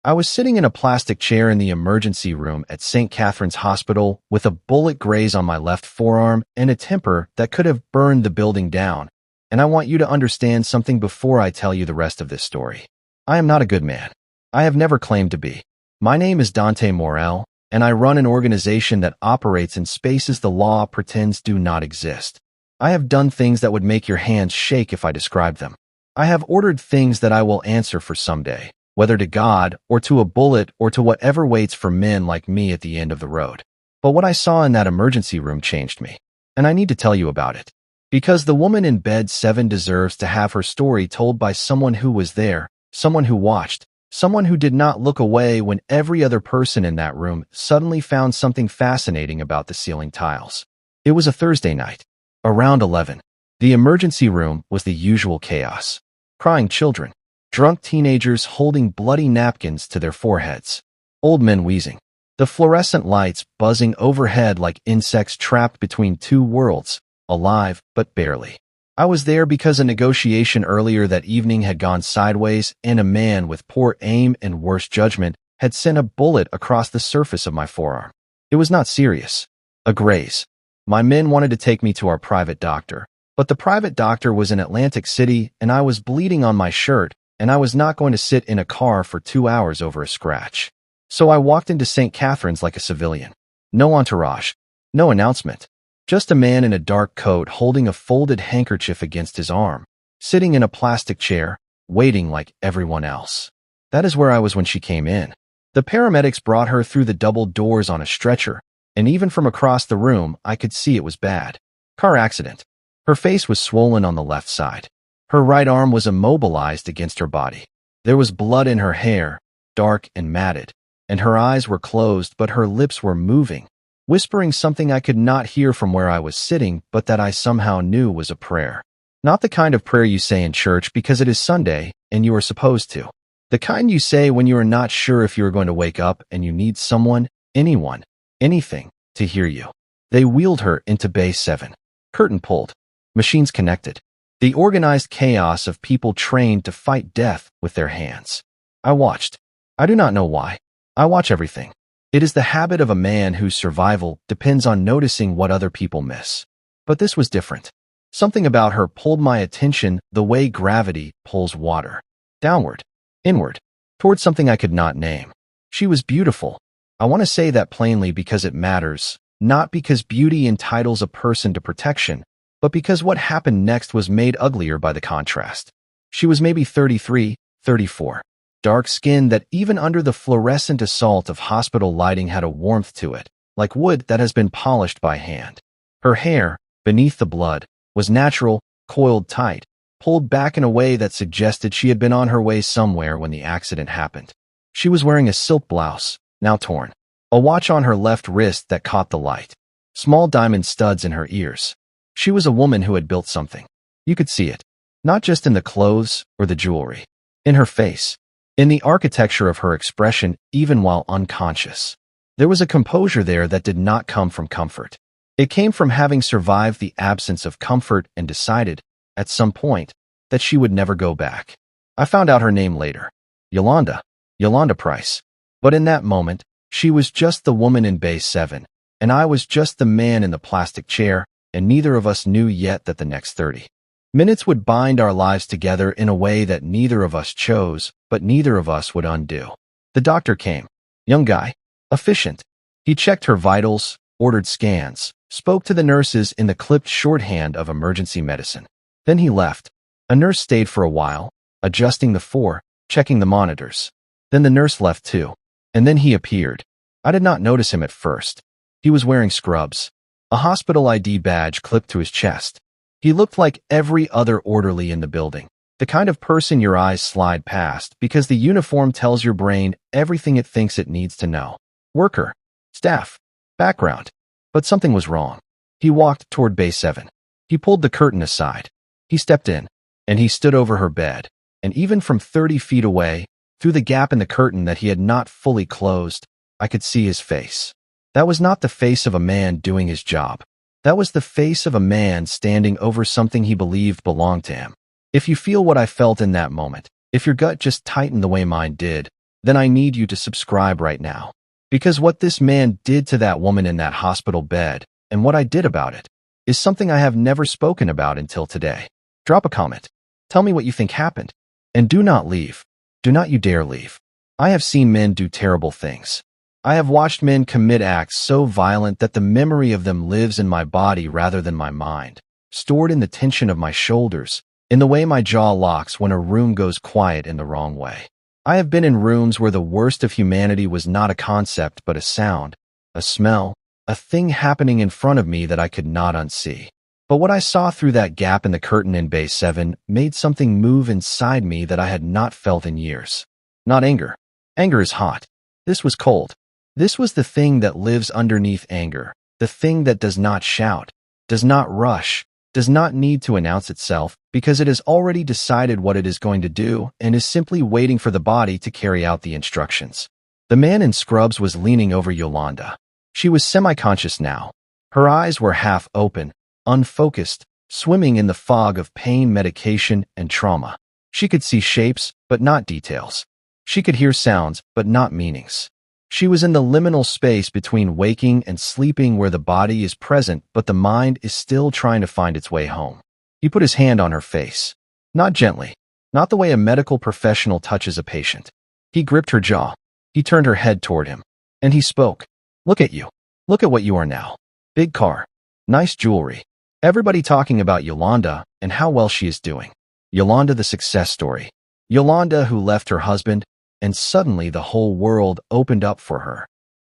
I was sitting in a plastic chair in the emergency room at St. Catherine's Hospital with a bullet graze on my left forearm and a temper that could have burned the building down. And I want you to understand something before I tell you the rest of this story. I am not a good man. I have never claimed to be. My name is Dante Morel, and I run an organization that operates in spaces the law pretends do not exist. I have done things that would make your hands shake if I described them. I have ordered things that I will answer for someday, whether to God or to a bullet or to whatever waits for men like me at the end of the road. But what I saw in that emergency room changed me, and I need to tell you about it. Because the woman in bed 7 deserves to have her story told by someone who was there, someone who watched, someone who did not look away when every other person in that room suddenly found something fascinating about the ceiling tiles. It was a Thursday night, around 11. The emergency room was the usual chaos. Crying children, drunk teenagers holding bloody napkins to their foreheads, old men wheezing, the fluorescent lights buzzing overhead like insects trapped between two worlds, alive but barely. I was there because a negotiation earlier that evening had gone sideways and a man with poor aim and worse judgment had sent a bullet across the surface of my forearm. It was not serious. A graze. My men wanted to take me to our private doctor, but the private doctor was in Atlantic City and I was bleeding on my shirt, and I was not going to sit in a car for 2 hours over a scratch. So I walked into St. Catherine's like a civilian. No entourage. No announcement. Just a man in a dark coat holding a folded handkerchief against his arm, sitting in a plastic chair, waiting like everyone else. That is where I was when she came in. The paramedics brought her through the double doors on a stretcher, and even from across the room, I could see it was bad. Car accident. Her face was swollen on the left side. Her right arm was immobilized against her body. There was blood in her hair, dark and matted, and her eyes were closed but her lips were moving, whispering something I could not hear from where I was sitting but that I somehow knew was a prayer. Not the kind of prayer you say in church because it is Sunday and you are supposed to. The kind you say when you are not sure if you are going to wake up and you need someone, anyone, anything, to hear you. They wheeled her into Bay 7. Curtain pulled. Machines connected. The organized chaos of people trained to fight death with their hands. I watched. I do not know why. I watch everything. It is the habit of a man whose survival depends on noticing what other people miss. But this was different. Something about her pulled my attention the way gravity pulls water. Downward. Inward. Towards something I could not name. She was beautiful. I want to say that plainly because it matters, not because beauty entitles a person to protection, but because what happened next was made uglier by the contrast. She was maybe 33, 34. Dark skin that even under the fluorescent assault of hospital lighting had a warmth to it, like wood that has been polished by hand. Her hair, beneath the blood, was natural, coiled tight, pulled back in a way that suggested she had been on her way somewhere when the accident happened. She was wearing a silk blouse, now torn, a watch on her left wrist that caught the light, small diamond studs in her ears. She was a woman who had built something. You could see it, not just in the clothes or the jewelry, in her face, in the architecture of her expression even while unconscious. There was a composure there that did not come from comfort. It came from having survived the absence of comfort and decided, at some point, that she would never go back. I found out her name later. Yolanda Price. But in that moment, she was just the woman in Bay 7, and I was just the man in the plastic chair, and neither of us knew yet that the next 30 minutes would bind our lives together in a way that neither of us chose, but neither of us would undo. The doctor came. Young guy. Efficient. He checked her vitals, ordered scans, spoke to the nurses in the clipped shorthand of emergency medicine. Then he left. A nurse stayed for a while, adjusting checking the monitors. Then the nurse left too. And then he appeared. I did not notice him at first. He was wearing scrubs, a hospital ID badge clipped to his chest. He looked like every other orderly in the building, the kind of person your eyes slide past because the uniform tells your brain everything it thinks it needs to know. Worker, staff, background. But something was wrong. He walked toward Bay 7. He pulled the curtain aside. He stepped in, and he stood over her bed, and even from 30 feet away, through the gap in the curtain that he had not fully closed, I could see his face. That was not the face of a man doing his job. That was the face of a man standing over something he believed belonged to him. If you feel what I felt in that moment, if your gut just tightened the way mine did, then I need you to subscribe right now. Because what this man did to that woman in that hospital bed, and what I did about it, is something I have never spoken about until today. Drop a comment. Tell me what you think happened. And do not leave. Do not you dare leave. I have seen men do terrible things. I have watched men commit acts so violent that the memory of them lives in my body rather than my mind, stored in the tension of my shoulders, in the way my jaw locks when a room goes quiet in the wrong way. I have been in rooms where the worst of humanity was not a concept but a sound, a smell, a thing happening in front of me that I could not unsee. But what I saw through that gap in the curtain in Bay 7 made something move inside me that I had not felt in years. Not anger. Anger is hot. This was cold. This was the thing that lives underneath anger, the thing that does not shout, does not rush, does not need to announce itself because it has already decided what it is going to do and is simply waiting for the body to carry out the instructions. The man in scrubs was leaning over Yolanda. She was semi-conscious now. Her eyes were half open, unfocused, swimming in the fog of pain, medication, and trauma. She could see shapes, but not details. She could hear sounds, but not meanings. She was in the liminal space between waking and sleeping where the body is present but the mind is still trying to find its way home. He put his hand on her face. Not gently, not the way a medical professional touches a patient. He gripped her jaw. He turned her head toward him. And he spoke. Look at you. Look at what you are now. Big car. Nice jewelry. Everybody talking about Yolanda and how well she is doing. Yolanda the success story. Yolanda who left her husband, and suddenly the whole world opened up for her.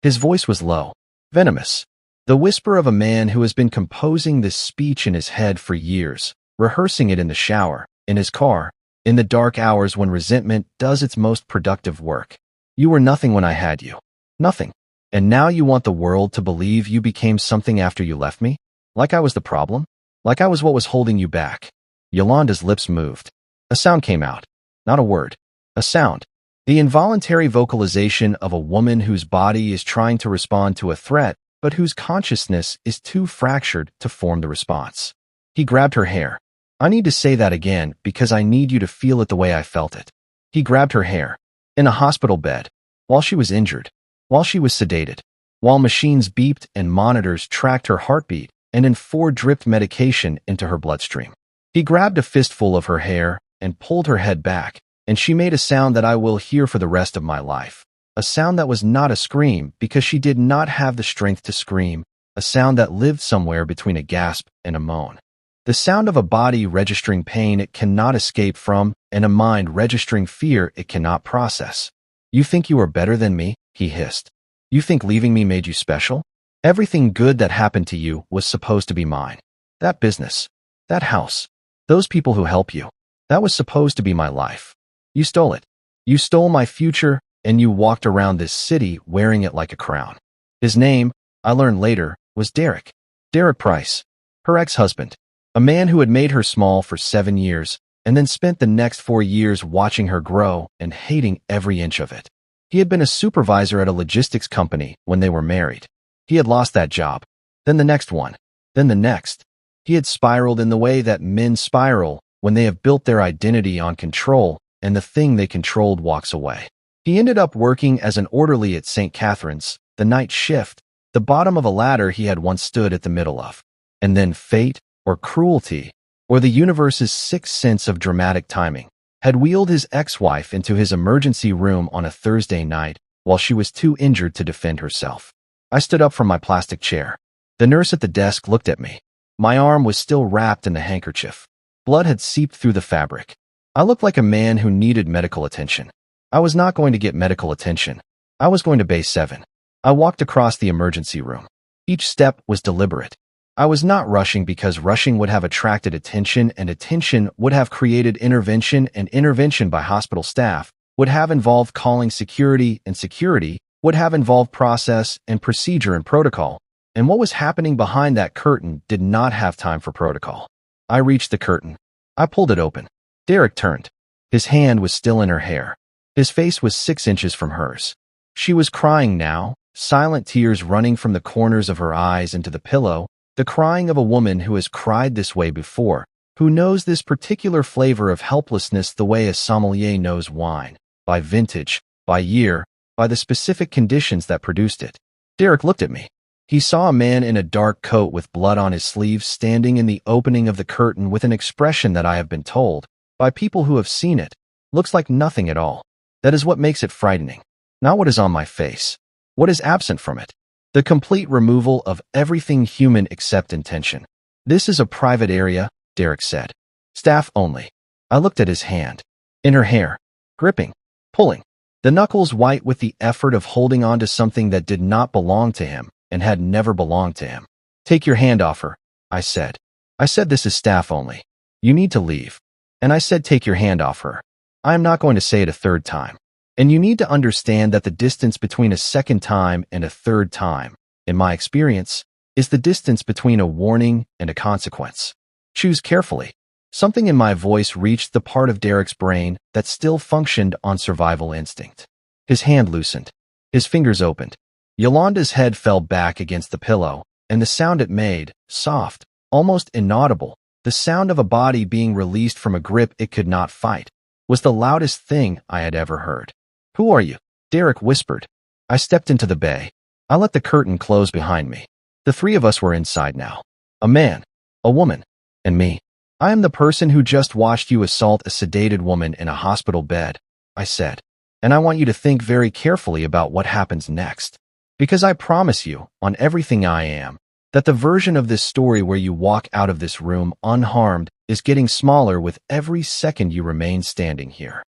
His voice was low, venomous, the whisper of a man who has been composing this speech in his head for years, rehearsing it in the shower, in his car, in the dark hours when resentment does its most productive work. You were nothing when I had you. Nothing. And now you want the world to believe you became something after you left me? Like I was the problem? Like I was what was holding you back? Yolanda's lips moved. A sound came out. Not a word. A sound. The involuntary vocalization of a woman whose body is trying to respond to a threat, but whose consciousness is too fractured to form the response. He grabbed her hair. I need to say that again because I need you to feel it the way I felt it. He grabbed her hair. In a hospital bed. While she was injured. While she was sedated. While machines beeped and monitors tracked her heartbeat and dripped medication into her bloodstream. He grabbed a fistful of her hair and pulled her head back. And she made a sound that I will hear for the rest of my life. A sound that was not a scream because she did not have the strength to scream. A sound that lived somewhere between a gasp and a moan. The sound of a body registering pain it cannot escape from and a mind registering fear it cannot process. You think you are better than me? He hissed. You think leaving me made you special? Everything good that happened to you was supposed to be mine. That business. That house. Those people who help you. That was supposed to be my life. You stole it. You stole my future, and you walked around this city wearing it like a crown. His name, I learned later, was Derek. Derek Price. Her ex-husband. A man who had made her small for 7 years, and then spent the next 4 years watching her grow and hating every inch of it. He had been a supervisor at a logistics company when they were married. He had lost that job. Then the next one. Then the next. He had spiraled in the way that men spiral when they have built their identity on control and the thing they controlled walks away. He ended up working as an orderly at St. Catherine's, the night shift, the bottom of a ladder he had once stood at the middle of. And then fate, or cruelty, or the universe's sixth sense of dramatic timing, had wheeled his ex-wife into his emergency room on a Thursday night while she was too injured to defend herself. I stood up from my plastic chair. The nurse at the desk looked at me. My arm was still wrapped in the handkerchief. Blood had seeped through the fabric. I looked like a man who needed medical attention. I was not going to get medical attention. I was going to Bay 7. I walked across the emergency room. Each step was deliberate. I was not rushing because rushing would have attracted attention and attention would have created intervention and intervention by hospital staff would have involved calling security and security would have involved process and procedure and protocol. And what was happening behind that curtain did not have time for protocol. I reached the curtain. I pulled it open. Derek turned. His hand was still in her hair. His face was 6 inches from hers. She was crying now, silent tears running from the corners of her eyes into the pillow, the crying of a woman who has cried this way before, who knows this particular flavor of helplessness the way a sommelier knows wine, by vintage, by year, by the specific conditions that produced it. Derek looked at me. He saw a man in a dark coat with blood on his sleeves standing in the opening of the curtain with an expression that I have been told, by people who have seen it, looks like nothing at all. That is what makes it frightening. Not what is on my face. What is absent from it. The complete removal of everything human except intention. This is a private area, Derek said. Staff only. I looked at his hand. In her hair. Gripping. Pulling. The knuckles white with the effort of holding on to something that did not belong to him and had never belonged to him. Take your hand off her, I said. I said this is staff only. You need to leave. And I said take your hand off her. I am not going to say it a third time. And you need to understand that the distance between a second time and a third time, in my experience, is the distance between a warning and a consequence. Choose carefully. Something in my voice reached the part of Derek's brain that still functioned on survival instinct. His hand loosened. His fingers opened. Yolanda's head fell back against the pillow, and the sound it made, soft, almost inaudible, the sound of a body being released from a grip it could not fight, was the loudest thing I had ever heard. Who are you? Derek whispered. I stepped into the bay. I let the curtain close behind me. The three of us were inside now. A man, a woman, and me. I am the person who just watched you assault a sedated woman in a hospital bed, I said. And I want you to think very carefully about what happens next. Because I promise you, on everything I am, that the version of this story where you walk out of this room unharmed is getting smaller with every second you remain standing here.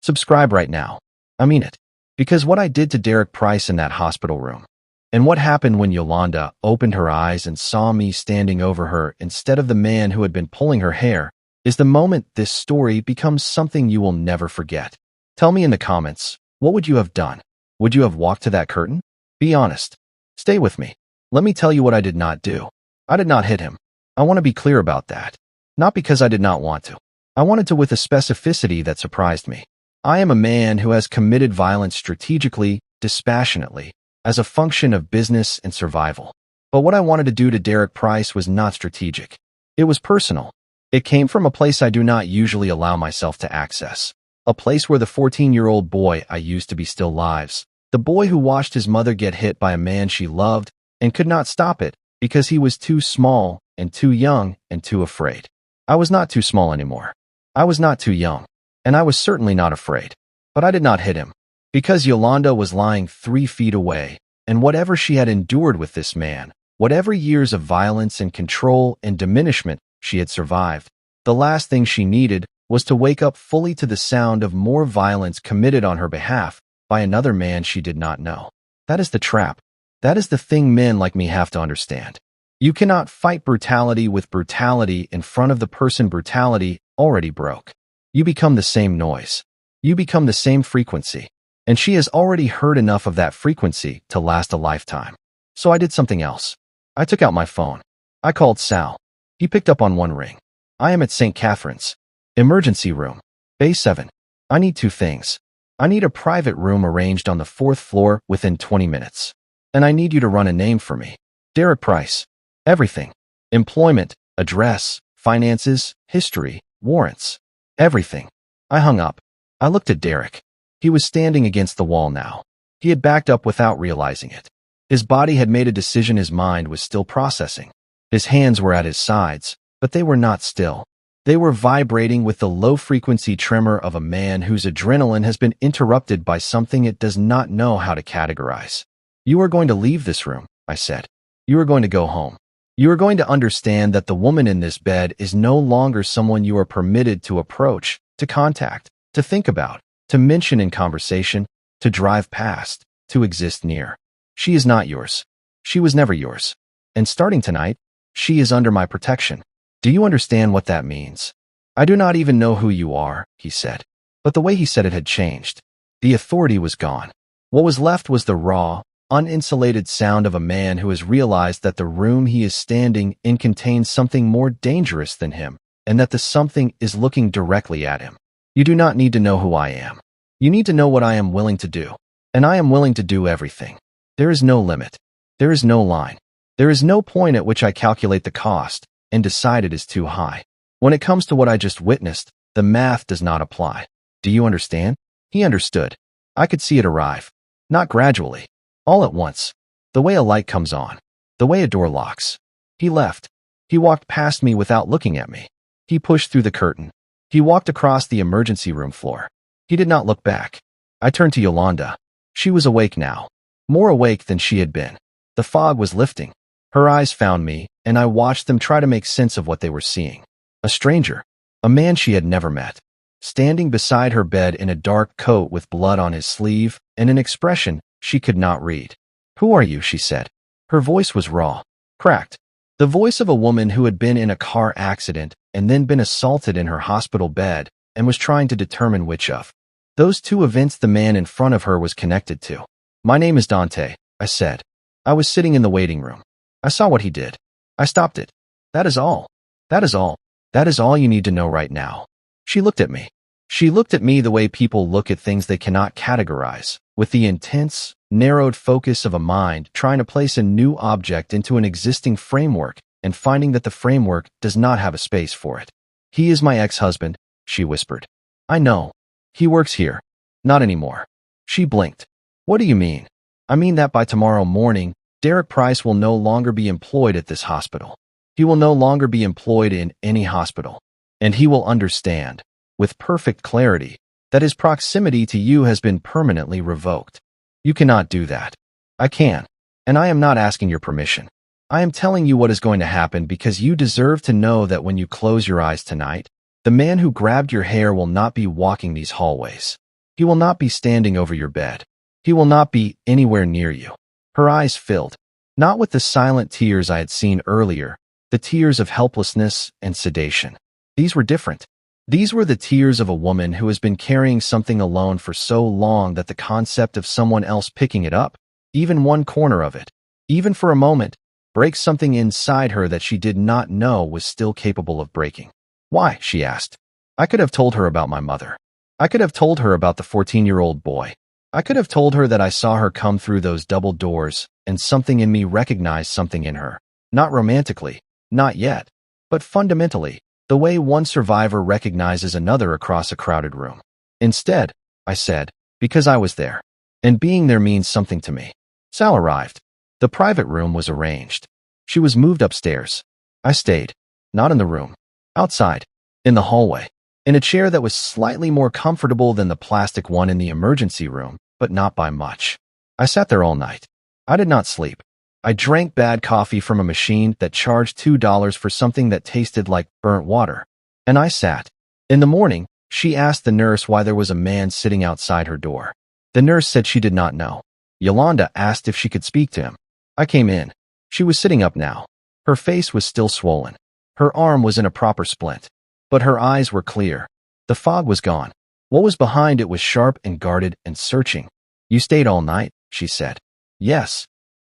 Subscribe right now. I mean it. Because what I did to Derek Price in that hospital room, and what happened when Yolanda opened her eyes and saw me standing over her instead of the man who had been pulling her hair, is the moment this story becomes something you will never forget. Tell me in the comments, what would you have done? Would you have walked to that curtain? Be honest. Stay with me. Let me tell you what I did not do. I did not hit him. I want to be clear about that. Not because I did not want to. I wanted to with a specificity that surprised me. I am a man who has committed violence strategically, dispassionately, as a function of business and survival. But what I wanted to do to Derek Price was not strategic. It was personal. It came from a place I do not usually allow myself to access. A place where the 14-year-old boy I used to be still lives. The boy who watched his mother get hit by a man she loved and could not stop it because he was too small and too young and too afraid. I was not too small anymore. I was not too young. And I was certainly not afraid. But I did not hit him. Because Yolanda was lying 3 feet away, and whatever she had endured with this man, whatever years of violence and control and diminishment she had survived, the last thing she needed was to wake up fully to the sound of more violence committed on her behalf by another man she did not know. That is the trap. That is the thing men like me have to understand. You cannot fight brutality with brutality in front of the person brutality already broke. You become the same noise. You become the same frequency. And she has already heard enough of that frequency to last a lifetime. So I did something else. I took out my phone. I called Sal. He picked up on one ring. I am at St. Catherine's. Emergency room. Bay 7. I need 2 things. I need a private room arranged on the 4th floor within 20 minutes. And I need you to run a name for me. Derek Price. Everything. Employment, address, finances, history, warrants. Everything. I hung up. I looked at Derek. He was standing against the wall now. He had backed up without realizing it. His body had made a decision his mind was still processing. His hands were at his sides, but they were not still. They were vibrating with the low-frequency tremor of a man whose adrenaline has been interrupted by something it does not know how to categorize. You are going to leave this room, I said. You are going to go home. You are going to understand that the woman in this bed is no longer someone you are permitted to approach, to contact, to think about, to mention in conversation, to drive past, to exist near. She is not yours. She was never yours. And starting tonight, she is under my protection. Do you understand what that means? I do not even know who you are, he said. But the way he said it had changed. The authority was gone. What was left was the raw, uninsulated sound of a man who has realized that the room he is standing in contains something more dangerous than him, and that the something is looking directly at him. You do not need to know who I am. You need to know what I am willing to do. And I am willing to do everything. There is no limit. There is no line. There is no point at which I calculate the cost and decide it is too high. When it comes to what I just witnessed, the math does not apply. Do you understand? He understood. I could see it arrive. Not gradually. All at once. The way a light comes on. The way a door locks. He left. He walked past me without looking at me. He pushed through the curtain. He walked across the emergency room floor. He did not look back. I turned to Yolanda. She was awake now. More awake than she had been. The fog was lifting. Her eyes found me, and I watched them try to make sense of what they were seeing. A stranger. A man she had never met. Standing beside her bed in a dark coat with blood on his sleeve, and an expression she could not read. "Who are you?" she said. Her voice was raw, cracked. The voice of a woman who had been in a car accident and then been assaulted in her hospital bed and was trying to determine which of those two events the man in front of her was connected to. "My name is Dante," I said. I was sitting in the waiting room. I saw what he did. I stopped it. "That is all. That is all. That is all you need to know right now." She looked at me. She looked at me the way people look at things they cannot categorize, with the intense, narrowed focus of a mind trying to place a new object into an existing framework and finding that the framework does not have a space for it. "He is my ex-husband," she whispered. "I know. He works here." "Not anymore." She blinked. "What do you mean?" "I mean that by tomorrow morning, Derek Price will no longer be employed at this hospital. He will no longer be employed in any hospital. And he will understand, with perfect clarity, that his proximity to you has been permanently revoked. You cannot do that." "I can. And I am not asking your permission. I am telling you what is going to happen because you deserve to know that when you close your eyes tonight, the man who grabbed your hair will not be walking these hallways. He will not be standing over your bed. He will not be anywhere near you." Her eyes filled, not with the silent tears I had seen earlier, the tears of helplessness and sedation. These were different. These were the tears of a woman who has been carrying something alone for so long that the concept of someone else picking it up, even one corner of it, even for a moment, breaks something inside her that she did not know was still capable of breaking. "Why?" she asked. I could have told her about my mother. I could have told her about the 14-year-old boy. I could have told her that I saw her come through those double doors and something in me recognized something in her. Not romantically, not yet, but fundamentally, the way one survivor recognizes another across a crowded room. "Instead," I said, "because I was there. And being there means something to me." Sal arrived. The private room was arranged. She was moved upstairs. I stayed. Not in the room. Outside. In the hallway. In a chair that was slightly more comfortable than the plastic one in the emergency room, but not by much. I sat there all night. I did not sleep. I drank bad coffee from a machine that charged $2 for something that tasted like burnt water. And I sat. In the morning, she asked the nurse why there was a man sitting outside her door. The nurse said she did not know. Yolanda asked if she could speak to him. I came in. She was sitting up now. Her face was still swollen. Her arm was in a proper splint. But her eyes were clear. The fog was gone. What was behind it was sharp and guarded and searching. "You stayed all night," she said. "Yes."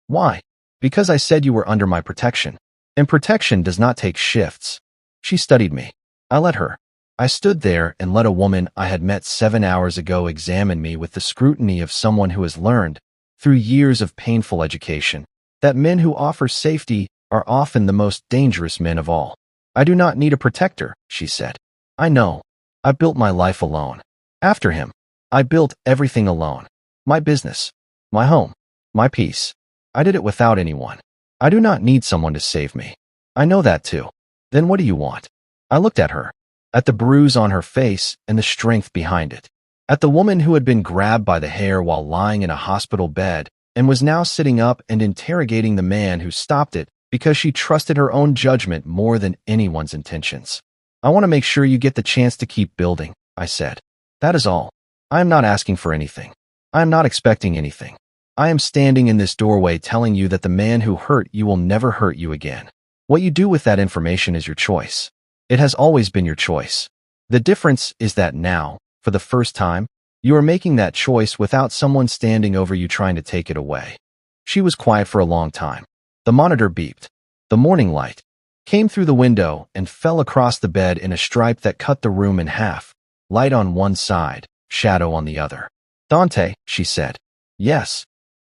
"Why?" "Because I said you were under my protection. And protection does not take shifts." She studied me. I let her. I stood there and let a woman I had met 7 hours ago examine me with the scrutiny of someone who has learned, through years of painful education, that men who offer safety are often the most dangerous men of all. "I do not need a protector," she said. "I know. I built my life alone. After him, I built everything alone. My business, my home, my peace. I did it without anyone. I do not need someone to save me. I know that too. Then what do you want?" I looked at her, at the bruise on her face and the strength behind it, at the woman who had been grabbed by the hair while lying in a hospital bed and was now sitting up and interrogating the man who stopped it because she trusted her own judgment more than anyone's intentions. "I want to make sure you get the chance to keep building," I said. "That is all. I am not asking for anything. I am not expecting anything. I am standing in this doorway telling you that the man who hurt you will never hurt you again. What you do with that information is your choice. It has always been your choice. The difference is that now, for the first time, you are making that choice without someone standing over you trying to take it away." She was quiet for a long time. The monitor beeped. The morning light came through the window and fell across the bed in a stripe that cut the room in half, light on one side, shadow on the other. "Dante," she said. "Yes."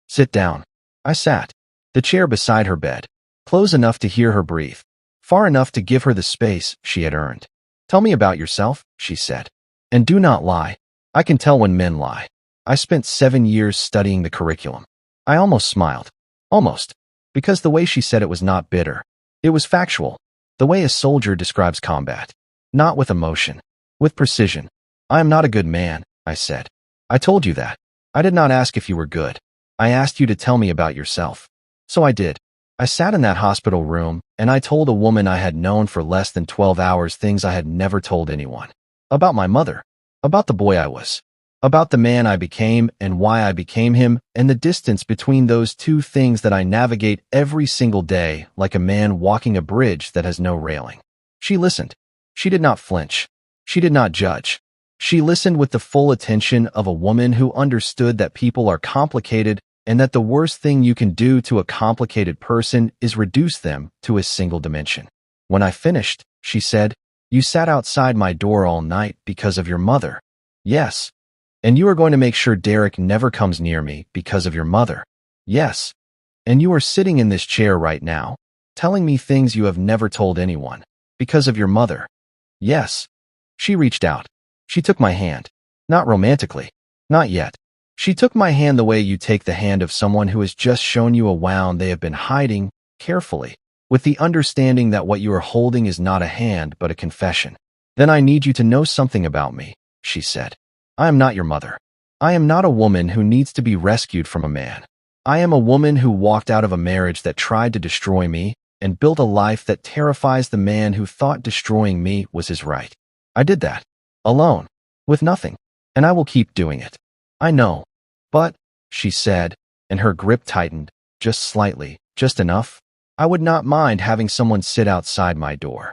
"Sit down." I sat. The chair beside her bed, close enough to hear her breathe, far enough to give her the space she had earned. "Tell me about yourself," she said. "And do not lie. I can tell when men lie." I spent 7 years studying the curriculum. I almost smiled. Almost. Because the way she said it was not bitter. It was factual. The way a soldier describes combat. Not with emotion. With precision. I am not a good man, I said. I told you that. I did not ask if you were good. I asked you to tell me about yourself. So I did. I sat in that hospital room, and I told a woman I had known for less than 12 hours things I had never told anyone. About my mother. About the boy I was. About the man I became and why I became him, and the distance between those two things that I navigate every single day like a man walking a bridge that has no railing. She listened. She did not flinch. She did not judge. She listened with the full attention of a woman who understood that people are complicated and that the worst thing you can do to a complicated person is reduce them to a single dimension. When I finished, she said, "You sat outside my door all night because of your mother." "Yes." "And you are going to make sure Derek never comes near me because of your mother." "Yes." "And you are sitting in this chair right now, telling me things you have never told anyone because of your mother." "Yes." She reached out. She took my hand. Not romantically. Not yet. She took my hand the way you take the hand of someone who has just shown you a wound they have been hiding, carefully, with the understanding that what you are holding is not a hand but a confession. "Then I need you to know something about me," she said. "I am not your mother. I am not a woman who needs to be rescued from a man. I am a woman who walked out of a marriage that tried to destroy me and built a life that terrifies the man who thought destroying me was his right. I did that. Alone. With nothing. And I will keep doing it. I know. But," she said, and her grip tightened, just slightly, just enough. "I would not mind having someone sit outside my door."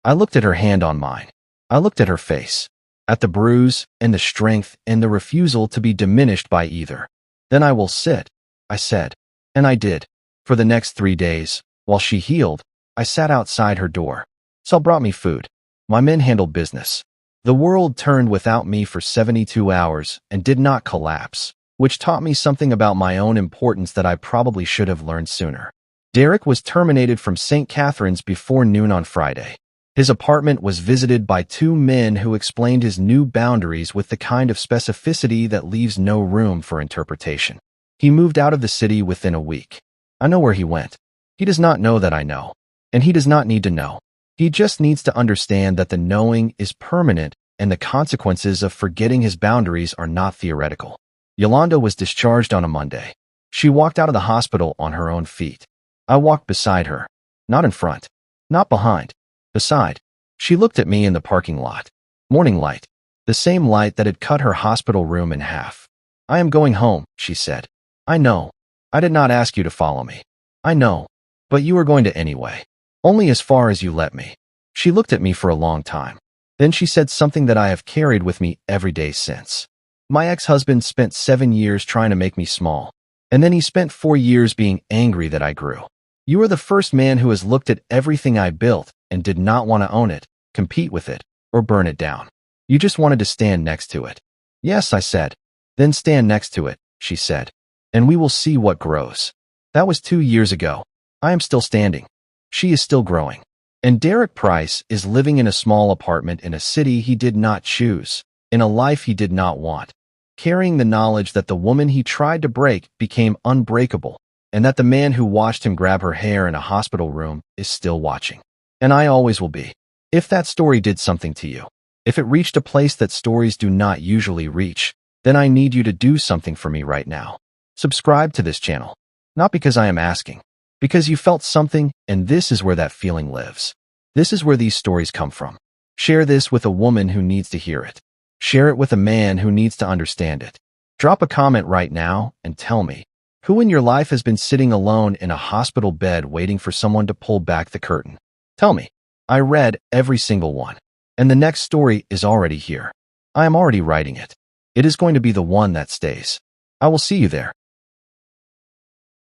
I looked at her hand on mine. I looked at her face. At the bruise, and the strength, and the refusal to be diminished by either. "Then I will sit," I said. And I did. For the next 3 days, while she healed, I sat outside her door. Sal brought me food. My men handled business. The world turned without me for 72 hours and did not collapse, which taught me something about my own importance that I probably should have learned sooner. Derek was terminated from St. Catherine's before noon on Friday. His apartment was visited by 2 men who explained his new boundaries with the kind of specificity that leaves no room for interpretation. He moved out of the city within a week. I know where he went. He does not know that I know. And he does not need to know. He just needs to understand that the knowing is permanent and the consequences of forgetting his boundaries are not theoretical. Yolanda was discharged on a Monday. She walked out of the hospital on her own feet. I walked beside her. Not in front. Not behind. Beside. She looked at me in the parking lot. Morning light. The same light that had cut her hospital room in half. "I am going home," she said. "I know. I did not ask you to follow me. I know. But you are going to anyway. Only as far as you let me." She looked at me for a long time. Then she said something that I have carried with me every day since. "My ex-husband spent 7 years trying to make me small. And then he spent 4 years being angry that I grew. You are the first man who has looked at everything I built and did not want to own it, compete with it, or burn it down. You just wanted to stand next to it." "Yes," I said. "Then stand next to it," she said. "And we will see what grows." That was 2 years ago. I am still standing. She is still growing. And Derek Price is living in a small apartment in a city he did not choose, in a life he did not want, carrying the knowledge that the woman he tried to break became unbreakable, and that the man who watched him grab her hair in a hospital room is still watching. And I always will be. If that story did something to you, if it reached a place that stories do not usually reach, then I need you to do something for me right now. Subscribe to this channel. Not because I am asking. Because you felt something, and this is where that feeling lives. This is where these stories come from. Share this with a woman who needs to hear it. Share it with a man who needs to understand it. Drop a comment right now and tell me, who in your life has been sitting alone in a hospital bed waiting for someone to pull back the curtain? Tell me. I read every single one. And the next story is already here. I am already writing it. It is going to be the one that stays. I will see you there.